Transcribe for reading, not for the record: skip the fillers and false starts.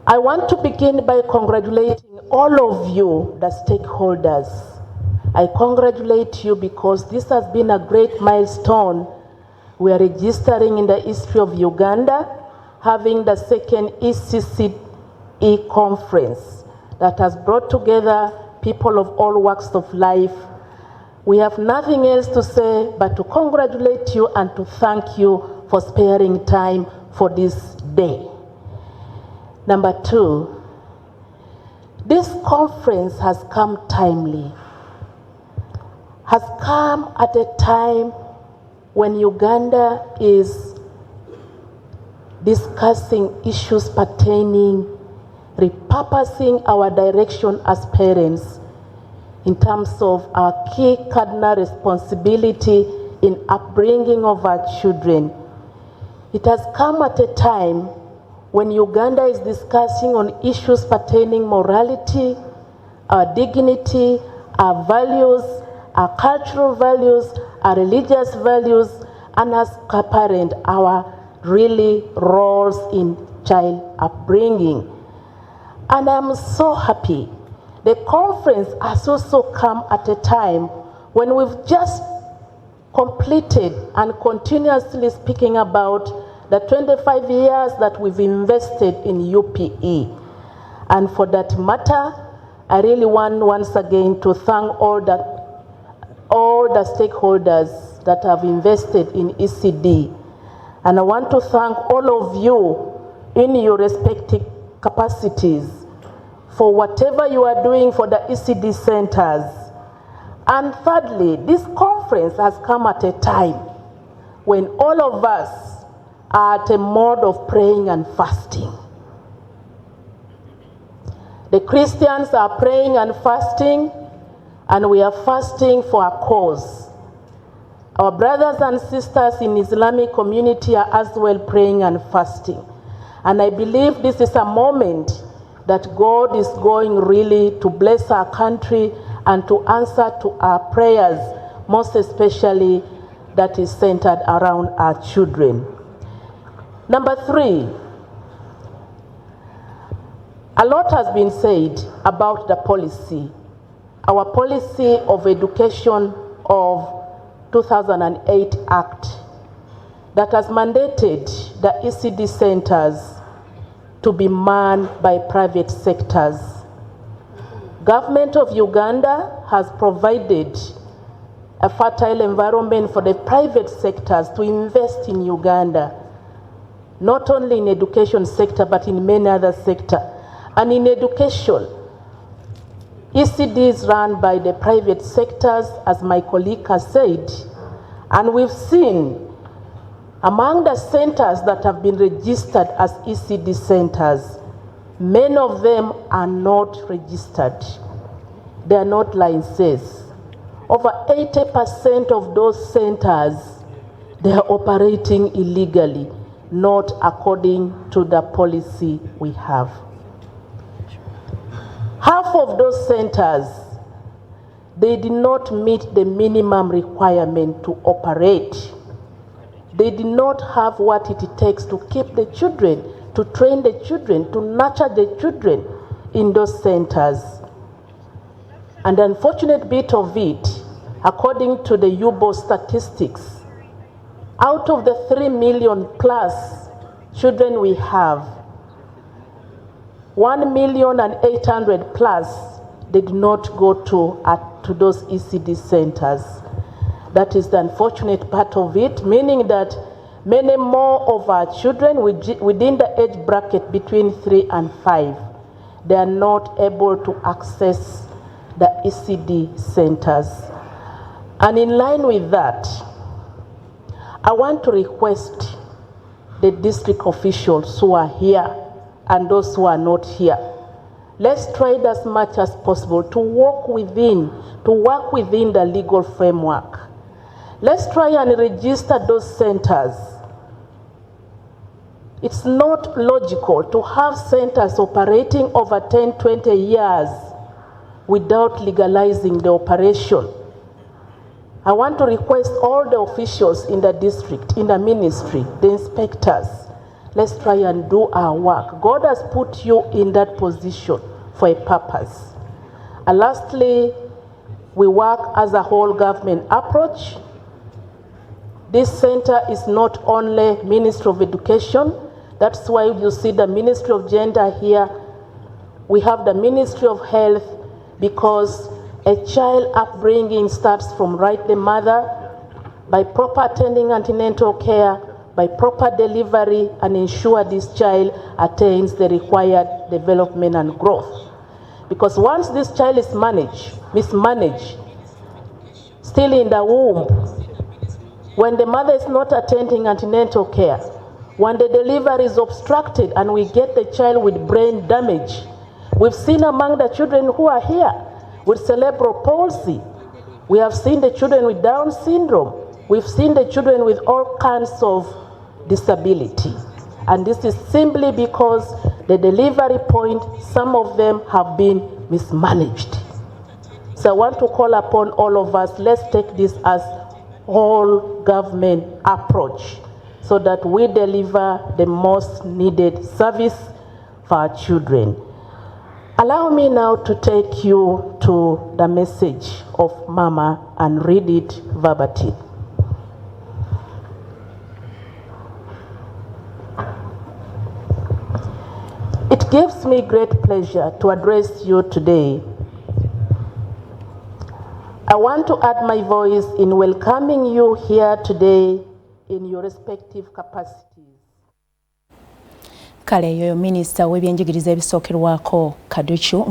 I want to begin by congratulating all of you, the stakeholders. I congratulate you because this has been a great milestone. We are registering in the history of Uganda, having the second ECCE conference that has brought together people of all walks of life. We have nothing else to say but to congratulate you and to thank you for sparing time for this day. Number two, this conference has come timely, has come at a time when Uganda is discussing issues pertaining repurposing our direction as parents in terms of our key cardinal responsibility in upbringing of our children. It has come at a time when Uganda is discussing on issues pertaining morality, our dignity, our values, our cultural values, our religious values, and as a parent, our really roles in child upbringing. And I'm so happy. The conference has also come at a time when we've just completed and continuously speaking about the 25 years that we've invested in UPE. And for that matter, I really want once again to thank all the stakeholders that have invested in ECD. And I want to thank all of you in your respective capacities for whatever you are doing for the ECD centers. And thirdly, this conference has come at a time when all of us are at a mode of praying and fasting. The Christians are praying and fasting, and we are fasting for a cause. Our brothers and sisters in Islamic community are as well praying and fasting. And I believe this is a moment that God is going really to bless our country and to answer to our prayers, most especially that is centered around our children. Number three, a lot has been said about the policy, our policy of education of 2008 Act that has mandated the ECD centers to be manned by private sectors. Government of Uganda has provided a fertile environment for the private sectors to invest in Uganda, not only in education sector, but in many other sectors. And in education, ECD is run by the private sectors, as my colleague has said, and we've seen among the centers that have been registered as ECD centers, many of them are not registered. They are not licensed. Over 80% of those centers, they are operating illegally, not according to the policy we have. Half of those centers, they did not meet the minimum requirement to operate. They did not have what it takes to keep the children, to train the children, to nurture the children in those centers. And the unfortunate bit of it, according to the UBO statistics, out of the 3 million plus children we have, 1,800,000 plus did not go to those ECD centers. That is the unfortunate part of it, meaning that many more of our children within the age bracket between 3 and 5, they are not able to access the ECD centers. And in line with that, I want to request the district officials who are here and those who are not here, let's try as much as possible to work within the legal framework. Let's try and register those centers. It's not logical to have centers operating over 10, 20 years without legalizing the operation. I want to request all the officials in the district, in the ministry, the inspectors, let's try and do our work. God has put you in that position for a purpose. And lastly, we work as a whole government approach. This center is not only Ministry of Education. That's why you see the Ministry of Gender here. We have the Ministry of Health, because a child upbringing starts from the mother, by proper attending antenatal care, by proper delivery, and ensure this child attains the required development and growth. Because once this child is mismanaged, still in the womb, when the mother is not attending antenatal care, when the delivery is obstructed and we get the child with brain damage, we've seen among the children who are here with cerebral palsy, we have seen the children with Down syndrome, we've seen the children with all kinds of disability. And this is simply because the delivery point, some of them have been mismanaged. So I want to call upon all of us, let's take this as whole government approach so that we deliver the most needed service for our children. Allow me now to take you to the message of Mama and read it verbatim. It gives me great pleasure to address you today. I want to add my voice in welcoming you here today in your respective capacities. Kale yoyo Minister w'Eby'enjigiriza ebisookerwako Kaduchu